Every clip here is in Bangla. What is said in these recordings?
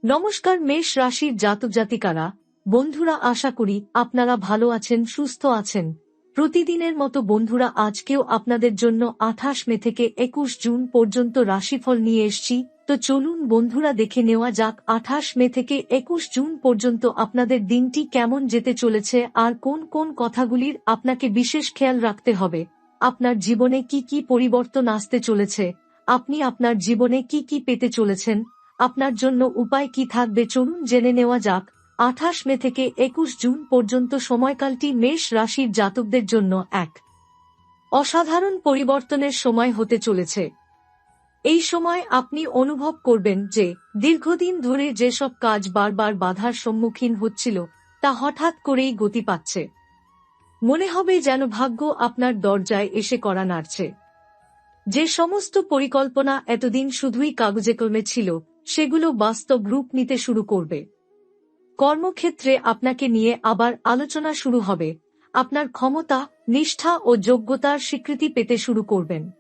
নমস্কার মেষ রাশির জাতক জাতিকারা, বন্ধুরা, আশা করি আপনারা ভালো আছেন, সুস্থ আছেন। প্রতিদিনের মতো বন্ধুরা, আজকেও আপনাদের জন্য 28 মে থেকে 21 জুন পর্যন্ত রাশিফল নিয়ে এসেছি। তো চলুন বন্ধুরা, দেখে নেওয়া যাক 28 মে থেকে 21 জুন পর্যন্ত আপনাদের দিনটি কেমন যেতে চলেছে আর কোন কোন কথাগুলির আপনাকে বিশেষ খেয়াল রাখতে হবে। আপনার জীবনে কি কি পরিবর্তন আসতে চলেছে, আপনি আপনার জীবনে কি কি পেতে চলেছেন, আপনার জন্য উপায় কি থাকবে, চলুন জেনে নেওয়া যাক। 28 মে থেকে 21 জুন পর্যন্ত সময়কালটি মেষ রাশির জাতকদের জন্য এক অসাধারণ পরিবর্তনের সময় হতে চলেছে। এই সময় আপনি অনুভব করবেন যে দীর্ঘদিন ধরে যেসব কাজ বারবার বাধার সম্মুখীন হচ্ছিল তা হঠাৎ করেই গতি পাচ্ছে। মনে হবে যেন ভাগ্য আপনার দরজায় এসে কড়া নাড়ছে। যে সমস্ত পরিকল্পনা এতদিন শুধুই কাগজে কলমে ছিল, সেগুলো বাস্তব রূপ নিতে শুরু করবে। কর্মক্ষেত্রে আপনাকে নিয়ে আবার আলোচনা শুরু হবে। আপনার ক্ষমতা, নিষ্ঠা ও যোগ্যতার স্বীকৃতি পেতে শুরু করবেন।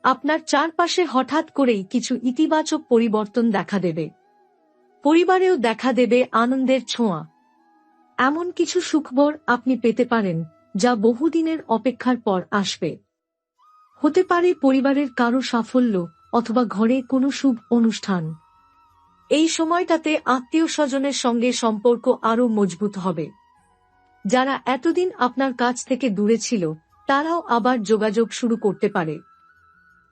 আপনার চারপাশে হঠাৎ করেই কিছু ইতিবাচক পরিবর্তন দেখা দেবে। পরিবারেও দেখা দেবে আনন্দের ছোঁয়া। এমন কিছু সুখবর আপনি পেতে পারেন যা বহুদিনের অপেক্ষার পর আসবে। হতে পারে পরিবারের কারো সাফল্য অথবা ঘরে কোনো শুভ অনুষ্ঠান। এই সময়টাতে আত্মীয় স্বজনের সঙ্গে সম্পর্ক আরও মজবুত হবে। যারা এতদিন আপনার কাছ থেকে দূরে ছিল, তারাও আবার যোগাযোগ শুরু করতে পারে।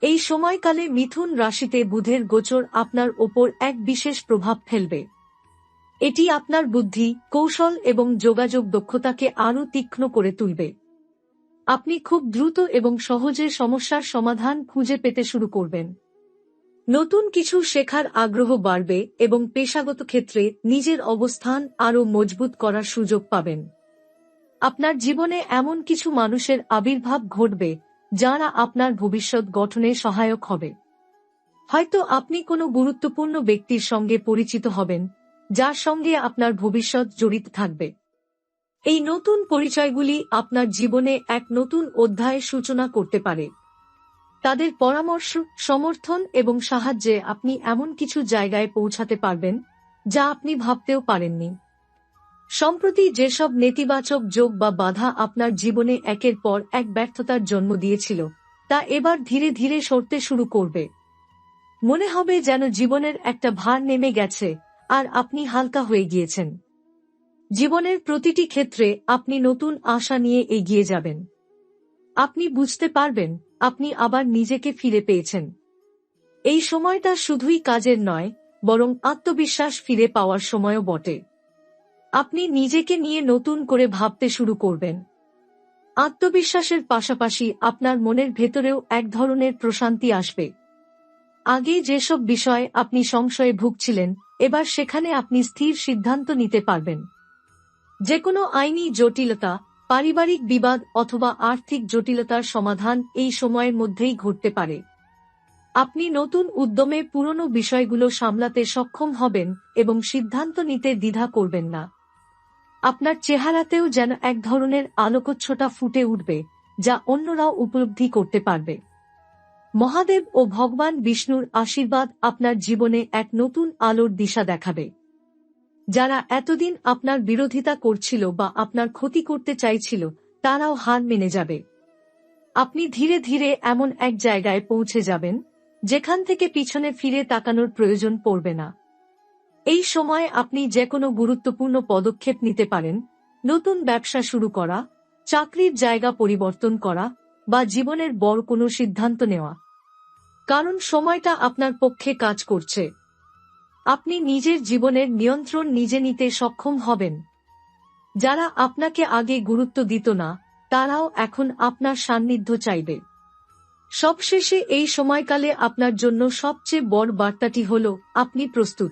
এই সময়কালে মিথুন রাশিতে বুধের গোচর আপনার ওপর এক বিশেষ প্রভাব ফেলবে। এটি আপনার বুদ্ধি, কৌশল এবং যোগাযোগ দক্ষতাকে আরও তীক্ষ্ণ করে তুলবে। আপনি খুব দ্রুত এবং সহজে সমস্যার সমাধান খুঁজে পেতে শুরু করবেন। নতুন কিছু শেখার আগ্রহ বাড়বে এবং পেশাগত ক্ষেত্রে নিজের অবস্থান আরও মজবুত করার সুযোগ পাবেন। আপনার জীবনে এমন কিছু মানুষের আবির্ভাব ঘটবে যারা আপনার ভবিষ্যৎ গঠনে সহায়ক হবে। হয়তো আপনি কোনো গুরুত্বপূর্ণ ব্যক্তির সঙ্গে পরিচিত হবেন, যার সঙ্গে আপনার ভবিষ্যৎ জড়িত থাকবে। এই নতুন পরিচয়গুলি আপনার জীবনে এক নতুন অধ্যায়ের সূচনা করতে পারে। তাদের পরামর্শ, সমর্থন এবং সাহায্যে আপনি এমন কিছু জায়গায় পৌঁছাতে পারবেন যা আপনি ভাবতেও পারেননি। সম্প্রতি যেসব নেতিবাচক যোগ বা বাধা আপনার জীবনে একের পর এক ব্যর্থতার জন্ম দিয়েছিল, তা এবার ধীরে ধীরে সরতে শুরু করবে। মনে হবে যেন জীবনের একটা ভার নেমে গেছে আর আপনি হালকা হয়ে গিয়েছেন। জীবনের প্রতিটি ক্ষেত্রে আপনি নতুন আশা নিয়ে এগিয়ে যাবেন। আপনি বুঝতে পারবেন আপনি আবার নিজেকে ফিরে পেয়েছেন। এই সময়টা শুধুই কাজের নয়, বরং আত্মবিশ্বাস ফিরে পাওয়ার সময়ও বটে। আপনি নিজেকে নিয়ে নতুন করে ভাবতে শুরু করবেন। আত্মবিশ্বাসের পাশাপাশি আপনার মনের ভেতরেও এক ধরনের প্রশান্তি আসবে। আগে যেসব বিষয়ে আপনি সংশয়ে ভুগছিলেন, এবার সেখানে আপনি স্থির সিদ্ধান্ত নিতে পারবেন। যেকোনো আইনি জটিলতা, পারিবারিক বিবাদ অথবা আর্থিক জটিলতার সমাধান এই সময়ের মধ্যেই ঘটতে পারে। আপনি নতুন উদ্যমে পুরনো বিষয়গুলো সামলাতে সক্ষম হবেন এবং সিদ্ধান্ত নিতে দ্বিধা করবেন না। আপনার চেহারাতেও যেন এক ধরনের আলোকচ্ছটা ফুটে উঠবে, যা অন্যরাও উপলব্ধি করতে পারবে। মহাদেব ও ভগবান বিষ্ণুর আশীর্বাদ আপনার জীবনে এক নতুন আলোর দিশা দেখাবে। যারা এতদিন আপনার বিরোধিতা করছিল বা আপনার ক্ষতি করতে চাইছিল, তারাও হার মেনে যাবে। আপনি ধীরে ধীরে এমন এক জায়গায় পৌঁছে যাবেন যেখান থেকে পিছনে ফিরে তাকানোর প্রয়োজন পড়বে না। এই সময় আপনি যেকোনো গুরুত্বপূর্ণ পদক্ষেপ নিতে পারেন, নতুন ব্যবসা শুরু করা, চাকরির জায়গা পরিবর্তন করা বা জীবনের বড় কোনো সিদ্ধান্ত নেওয়া। কারণ সময়টা আপনার পক্ষে কাজ করছে। আপনি নিজের জীবনের নিয়ন্ত্রণ নিজে নিতে সক্ষম হবেন। যারা আপনাকে আগে গুরুত্ব দিত না, তারাও এখন আপনার সান্নিধ্য চাইবে। সবশেষে এই সময়কালে আপনার জন্য সবচেয়ে বড় বার্তাটি হল, আপনি প্রস্তুত।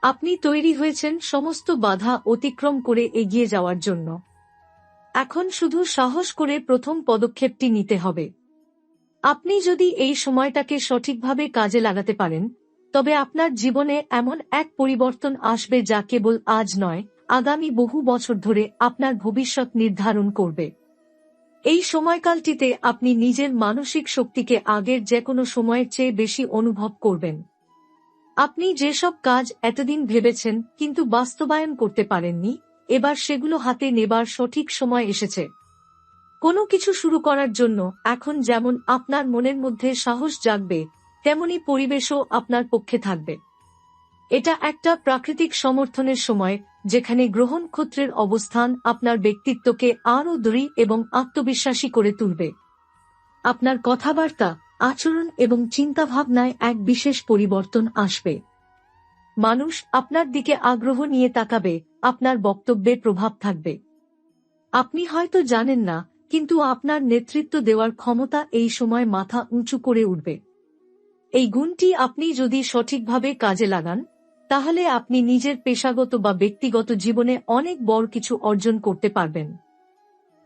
আপনি তৈরি হয়েছেন সমস্ত বাধা অতিক্রম করে এগিয়ে যাওয়ার জন্য। এখন শুধু সাহস করে প্রথম পদক্ষেপটি নিতে হবে। আপনি যদি এই সময়টাকে সঠিকভাবে কাজে লাগাতে পারেন, তবে আপনার জীবনে এমন এক পরিবর্তন আসবে যা কেবল আজ নয়, আগামী বহু বছর ধরে আপনার ভবিষ্যৎ নির্ধারণ করবে। এই সময়কালটিতে আপনি নিজের মানসিক শক্তিকে আগের যে কোনো সময়ের চেয়ে বেশি অনুভব করবেন। আপনি যেসব কাজ এতদিন ভেবেছেন কিন্তু বাস্তবায়ন করতে পারেননি, এবার সেগুলো হাতে নেবার সঠিক সময় এসেছে। কোনো কিছু শুরু করার জন্য এখন যেমন আপনার মনের মধ্যে সাহস জাগবে, তেমনি পরিবেশও আপনার পক্ষে থাকবে। এটা একটা প্রাকৃতিক সমর্থনের সময়, যেখানে গ্রহণ ক্ষেত্রের অবস্থান আপনার ব্যক্তিত্বকে আরও দৃঢ় এবং আত্মবিশ্বাসী করে তুলবে। আপনার কথাবার্তা, আচরণ এবং চিন্তাভাবনায় এক বিশেষ পরিবর্তন আসবে। মানুষ আপনার দিকে আগ্রহ নিয়ে তাকাবে, আপনার বক্তব্যে প্রভাব থাকবে। আপনি হয়তো জানেন না, কিন্তু আপনার নেতৃত্ব দেওয়ার ক্ষমতা এই সময় মাথা উঁচু করে উঠবে। এই গুণটি আপনি যদি সঠিকভাবে কাজে লাগান, তাহলে আপনি নিজের পেশাগত বা ব্যক্তিগত জীবনে অনেক বড় কিছু অর্জন করতে পারবেন।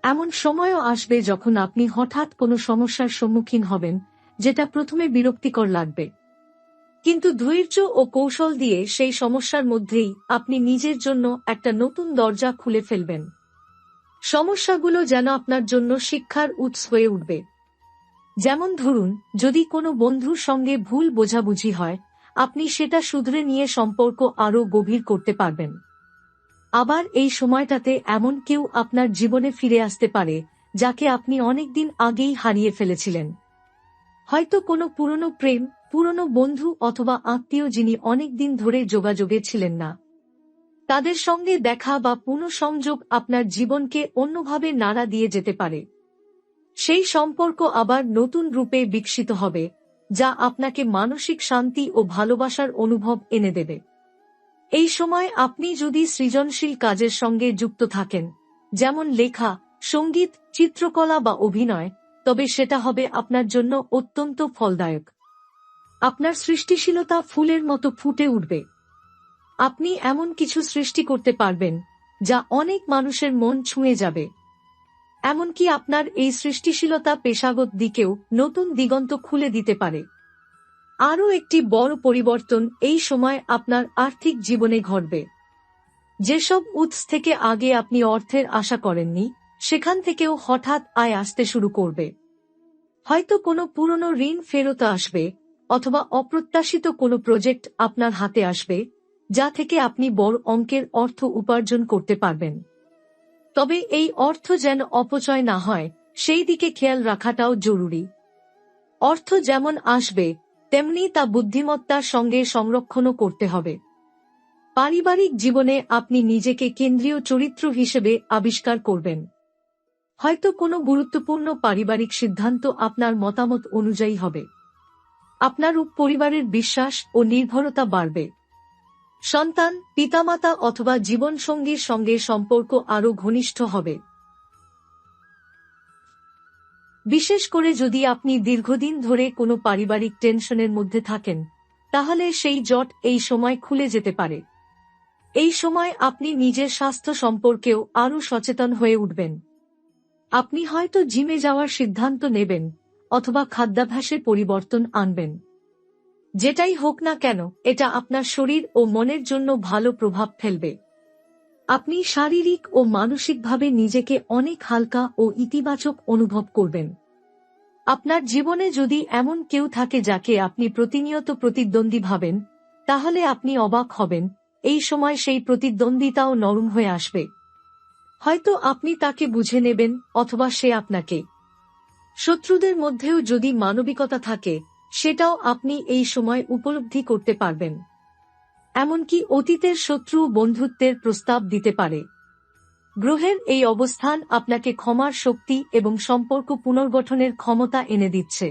এমন সময়ও আসবে যখন আপনি হঠাৎ কোনো সমস্যার সম্মুখীন হবেন, যেটা প্রথমে বিরক্তিকর লাগবে। কিন্তু ধৈর্য ও কৌশল দিয়ে সেই সমস্যার মধ্যেই আপনি নিজের জন্য একটা নতুন দরজা খুলে ফেলবেন। সমস্যাগুলো যেন আপনার জন্য শিক্ষার উৎস হয়ে উঠবে। যেমন ধরুন, যদি কোনো বন্ধুর সঙ্গে ভুল বোঝাবুঝি হয়, আপনি সেটা শুধরে নিয়ে সম্পর্ক আরও গভীর করতে পারবেন। আবার এই সময়টাতে এমন কেউ আপনার জীবনে ফিরে আসতে পারে, যাকে আপনি অনেকদিন আগেই হারিয়ে ফেলেছিলেন। হয়তো কোনো পুরনো প্রেম, পুরনো বন্ধু অথবা আত্মীয় যিনি অনেকদিন ধরে যোগাযোগে ছিলেন না। তাদের সঙ্গে দেখা বা পুনঃসংযোগ আপনার জীবনকে অন্যভাবে নাড়া দিয়ে যেতে পারে। সেই সম্পর্ক আবার নতুন রূপে বিকশিত হবে, যা আপনাকে মানসিক শান্তি ও ভালোবাসার অনুভব এনে দেবে। এই সময় আপনি যদি সৃজনশীল কাজের সঙ্গে যুক্ত থাকেন, যেমন লেখা, সঙ্গীত, চিত্রকলা বা অভিনয়, তবে সেটা হবে আপনার জন্য অত্যন্ত ফলদায়ক। আপনার সৃষ্টিশীলতা ফুলের মতো ফুটে উঠবে। আপনি এমন কিছু সৃষ্টি করতে পারবেন, যা অনেক মানুষের মন ছুঁয়ে যাবে। এমনকি আপনার এই সৃষ্টিশীলতা পেশাগত দিকেও নতুন দিগন্ত খুলে দিতে পারে। আরও একটি বড় পরিবর্তন এই সময় আপনার আর্থিক জীবনে ঘটবে। যেসব উৎস থেকে আগে আপনি অর্থের আশা করেননি, সেখান থেকেও হঠাৎ আয় আসতে শুরু করবে। হয়তো কোনো পুরনো ঋণ ফেরত আসবে, অথবা অপ্রত্যাশিত কোনো প্রজেক্ট আপনার হাতে আসবে, যা থেকে আপনি বড় অঙ্কের অর্থ উপার্জন করতে পারবেন। তবে এই অর্থ যেন অপচয় না হয়, সেই দিকে খেয়াল রাখাটাও জরুরি। অর্থ যেমন আসবে, তেমনি তা বুদ্ধিমত্তার সঙ্গে সংরক্ষণও করতে হবে। পারিবারিক জীবনে আপনি নিজেকে কেন্দ্রীয় চরিত্র হিসেবে আবিষ্কার করবেন। হয়তো কোনো গুরুত্বপূর্ণ পারিবারিক সিদ্ধান্ত আপনার মতামত অনুযায়ী হবে। আপনার পরিবারের বিশ্বাস ও নির্ভরতা বাড়বে। সন্তান, পিতামাতা অথবা জীবনসঙ্গীর সঙ্গে সম্পর্ক আরও ঘনিষ্ঠ হবে। বিশেষ করে যদি আপনি দীর্ঘদিন ধরে কোনো পারিবারিক টেনশনের মধ্যে থাকেন, তাহলে সেই জট এই সময় খুলে যেতে পারে। এই সময় আপনি নিজের স্বাস্থ্য সম্পর্কেও আরও সচেতন হয়ে উঠবেন। আপনি হয়তো জিমে যাওয়ার সিদ্ধান্ত নেবেন, অথবা খাদ্যাভ্যাসে পরিবর্তন আনবেন। যেটাই হোক না কেন, এটা আপনার শরীর ও মনের জন্য ভালো প্রভাব ফেলবে। আপনি শারীরিক ও মানসিকভাবে নিজেকে অনেক হালকা ও ইতিবাচক অনুভব করবেন। আপনার জীবনে যদি এমন কেউ থাকে যাকে আপনি প্রতিনিয়ত প্রতিদ্বন্দ্বী ভাবেন, তাহলে আপনি অবাক হবেন, এই সময় সেই প্রতিদ্বন্দ্বিতাও নরম হয়ে আসবে। হয়তো আপনি তাকে বুঝে নেবেন, অথবা সে আপনাকে। শত্রুদের মধ্যেও যদি মানবিকতা থাকে, সেটাও আপনি এই সময় উপলব্ধি করতে পারবেন। এমনকি অতীতের শত্রু বন্ধুত্বের প্রস্তাব দিতে পারে। গ্রহের এই অবস্থান আপনাকে ক্ষমার শক্তি এবং সম্পর্ক পুনর্গঠনের ক্ষমতা এনে দিচ্ছে।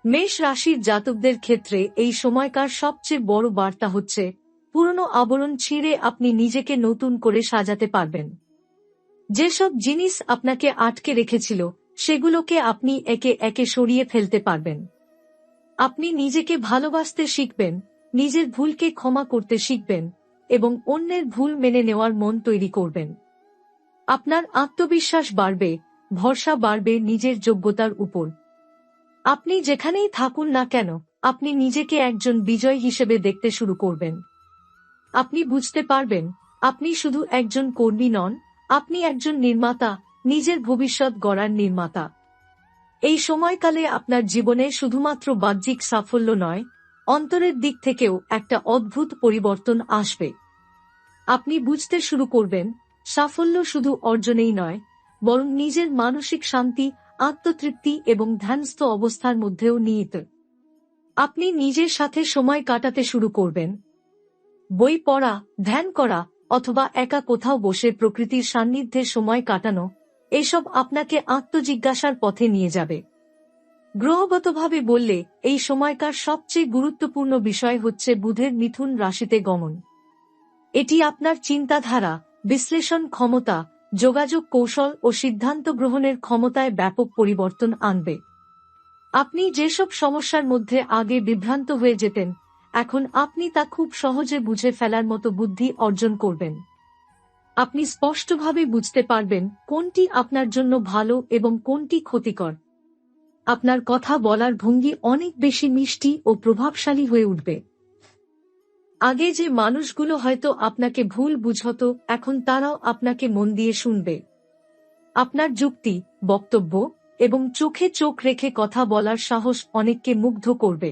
মেষ রাশির জাতকদের ক্ষেত্রে এই সময়কার সবচেয়ে বড় বার্তা হচ্ছে, পুরনো আবরণ ছিঁড়ে আপনি নিজেকে নতুন করে সাজাতে পারবেন। যেসব জিনিস আপনাকে আটকে রেখেছিল, সেগুলোকে আপনি একে একে সরিয়ে ফেলতে পারবেন। আপনি নিজেকে ভালোবাসতে শিখবেন, নিজের ভুলকে ক্ষমা করতে শিখবেন, এবং অন্যের ভুল মেনে নেওয়ার মন তৈরি করবেন। আপনার আত্মবিশ্বাস বাড়বে, ভরসা বাড়বে নিজের যোগ্যতার উপর। আপনি যেখানেই থাকুন না কেন, আপনি নিজেকে একজন বিজয় হিসেবে দেখতে শুরু করবেন। আপনি বুঝতে পারবেন, আপনি শুধু একজন কর্মী নন, আপনি একজন নির্মাতা, নিজের ভবিষ্যৎ গড়ার নির্মাতা। এই সময়কালে আপনার জীবনে শুধুমাত্র বাহ্যিক সাফল্য নয়, অন্তরের দিক থেকেও একটা অদ্ভুত পরিবর্তন আসবে। আপনি বুঝতে শুরু করবেন, সাফল্য শুধু অর্জনেই নয়, বরং নিজের মানসিক শান্তি, আত্মতৃপ্তি এবং ধ্যানস্থ অবস্থার মধ্যেও নিহিত। আপনি নিজের সাথে সময় কাটাতে শুরু করবেন। বই পড়া, ধ্যান করা অথবা একা কোথাও বসে প্রকৃতির সান্নিধ্যে সময় কাটানো, এসব আপনাকে আত্মজিজ্ঞাসার পথে নিয়ে যাবে। গ্রহগতভাবে বললে এই সময়কার সবচেয়ে গুরুত্বপূর্ণ বিষয় হচ্ছে বুধের মিথুন রাশিতে গমন। এটি আপনার চিন্তাধারা, বিশ্লেষণ ক্ষমতা, যোগাযোগ কৌশল ও সিদ্ধান্ত গ্রহণের ক্ষমতায় ব্যাপক পরিবর্তন আনবে। আপনি যেসব সমস্যার মধ্যে আগে বিভ্রান্ত হয়ে যেতেন, এখন আপনি তা খুব সহজে বুঝে ফেলার মতো বুদ্ধি অর্জন করবেন। আপনি স্পষ্টভাবে বুঝতে পারবেন কোনটি আপনার জন্য ভালো এবং কোনটি ক্ষতিকর। আপনার কথা বলার ভঙ্গি অনেক বেশি মিষ্টি ও প্রভাবশালী হয়ে উঠবে। আগে যে মানুষগুলো হয়তো আপনাকে ভুল বুঝত, এখন তারাও আপনাকে মন দিয়ে শুনবে। আপনার যুক্তি, বক্তব্য এবং চোখে চোখ রেখে কথা বলার সাহস অনেককে মুগ্ধ করবে।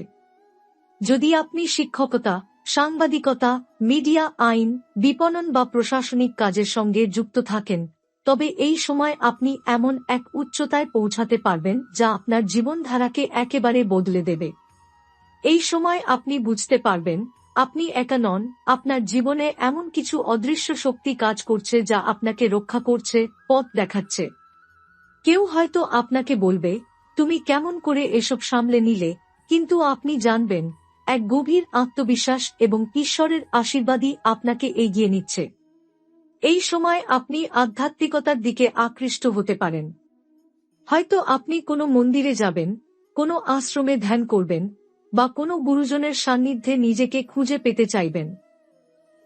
যদি আপনি শিক্ষকতা, সাংবাদিকতা, মিডিয়া, আইন, বিপণন বা প্রশাসনিক কাজের সঙ্গে যুক্ত থাকেন, তবে এই সময় আপনি এমন এক উচ্চতায় পৌঁছাতে পারবেন যা আপনার জীবনধারাকে একেবারে বদলে দেবে। এই সময় আপনি বুঝতে পারবেন আপনি একা নন, আপনার জীবনে এমন কিছু অদৃশ্য শক্তি কাজ করছে যা আপনাকে রক্ষা করছে, পথ দেখাচ্ছে। কেউ হয়তো আপনাকে বলবে, তুমি কেমন করে এসব সামলে নিলে, কিন্তু আপনি জানবেন এক গভীর আত্মবিশ্বাস এবং ঈশ্বরের আশীর্বাদই আপনাকে এগিয়ে নিচ্ছে। এই সময় আপনি আধ্যাত্মিকতার দিকে আকৃষ্ট হতে পারেন। হয়তো আপনি কোনো মন্দিরে যাবেন, কোনো আশ্রমে ধ্যান করবেন বা কোনো গুরুজনের সান্নিধ্যে নিজেকে খুঁজে পেতে চাইবেন।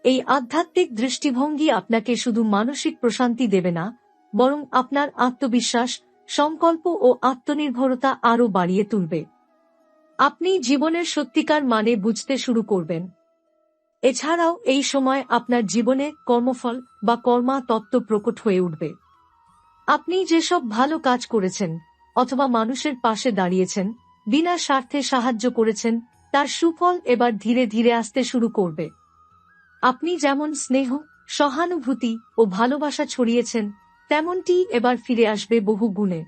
এই আধ্যাত্মিক দৃষ্টিভঙ্গি আপনাকে শুধু মানসিক প্রশান্তি দেবে না, বরং আপনার আত্মবিশ্বাস, সংকল্প ও আত্মনির্ভরতা আরও বাড়িয়ে তুলবে। আপনি জীবনের সত্যিকার মানে বুঝতে শুরু করবেন। এছাড়াও এই সময় আপনার জীবনে কর্মফল বা কর্মা তত্ত্ব প্রকট হয়ে উঠবে। আপনি যেসব ভালো কাজ করেছেন অথবা মানুষের পাশে দাঁড়িয়েছেন, বিনা স্বার্থে সাহায্য করেছেন, তার সুফল এবার ধীরে ধীরে আসতে শুরু করবে। আপনি যেমন স্নেহ, সহানুভূতি ও ভালোবাসা ছড়িয়েছেন, তেমনটি এবার ফিরে আসবে বহু গুণে।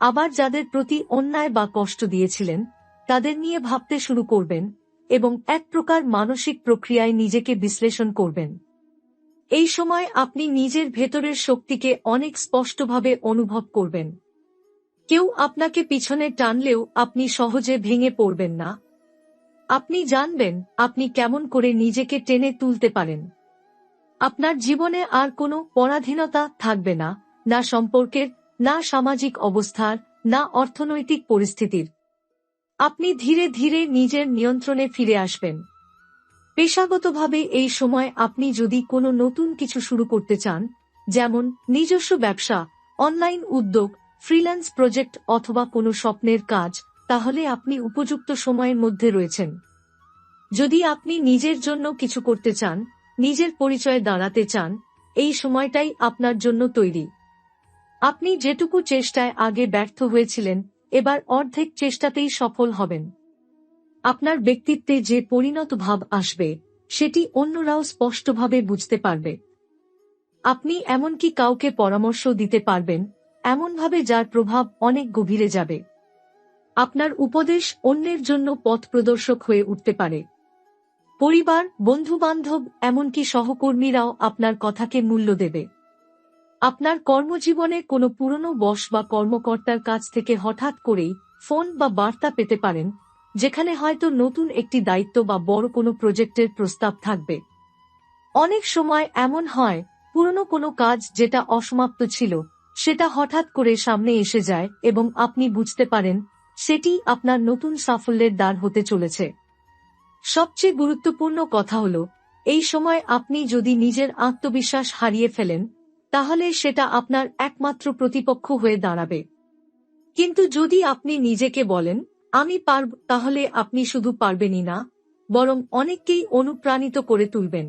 আবার যাদের প্রতি অন্যায় বা কষ্ট দিয়েছিলেন, তাদের নিয়ে ভাবতে শুরু করবেন এবং এক প্রকার মানসিক প্রক্রিয়ায় নিজেকে বিশ্লেষণ করবেন। এই সময় আপনি নিজের ভেতরের শক্তিকে অনেক স্পষ্টভাবে অনুভব করবেন। কেউ আপনাকে পিছনে টানলেও আপনি সহজে ভেঙে পড়বেন না। আপনি জানবেন আপনি কেমন করে নিজেকে টেনে তুলতে পারেন। আপনার জীবনে আর কোনো পরাধীনতা থাকবে না, না সম্পর্কের, না সামাজিক অবস্থার, না অর্থনৈতিক পরিস্থিতির। আপনি ধীরে ধীরে নিজের নিয়ন্ত্রণে ফিরে আসবেন। পেশাগতভাবে এই সময় আপনি যদি কোনো নতুন কিছু শুরু করতে চান, যেমন নিজস্ব ব্যবসা, অনলাইন উদ্যোগ, ফ্রিল্যান্স প্রজেক্ট অথবা কোনো স্বপ্নের কাজ, তাহলে আপনি উপযুক্ত সময়ের মধ্যে রয়েছেন। যদি আপনি নিজের জন্য কিছু করতে চান, নিজের পরিচয়ে দাঁড়াতে চান, এই সময়টাই আপনার জন্য তৈরি। আপনি যেটুকু চেষ্টায় আগে ব্যর্থ হয়েছিলেন, এবার অর্ধেক চেষ্টাতেই সফল হবেন। আপনার ব্যক্তিত্বে যে পরিণত ভাব আসবে, সেটি অন্যরাও স্পষ্টভাবে বুঝতে পারবে। আপনি এমনকি কাউকে পরামর্শ দিতে পারবেন, এমনভাবে যার প্রভাব অনেক গভীরে যাবে। আপনার উপদেশ অন্যের জন্য পথ প্রদর্শক হয়ে উঠতে পারে। পরিবার, বন্ধুবান্ধব, এমনকি সহকর্মীরাও আপনার কথাকে মূল্য দেবে। আপনার কর্মজীবনে কোনো পুরনো বস বা কর্মকর্তার কাছ থেকে হঠাৎ করেই ফোন বা বার্তা পেতে পারেন, যেখানে হয়তো নতুন একটি দায়িত্ব বা বড় কোনো প্রজেক্টের প্রস্তাব থাকবে। অনেক সময় এমন হয়, পুরনো কোনো কাজ যেটা অসমাপ্ত ছিল, সেটা হঠাৎ করে সামনে এসে যায় এবং আপনি বুঝতে পারেন সেটি আপনার নতুন সাফল্যের দ্বার হতে চলেছে। সবচেয়ে গুরুত্বপূর্ণ কথা হলো, এই সময় আপনি যদি নিজের আত্মবিশ্বাস হারিয়ে ফেলেন, তাহলে সেটা আপনার একমাত্র প্রতিপক্ষ হয়ে দাঁড়াবে। কিন্তু যদি আপনি নিজেকে বলেন, আমি পারব, তাহলে আপনি শুধু পারবেনই না, বরং অনেককেই অনুপ্রাণিত করে তুলবেন।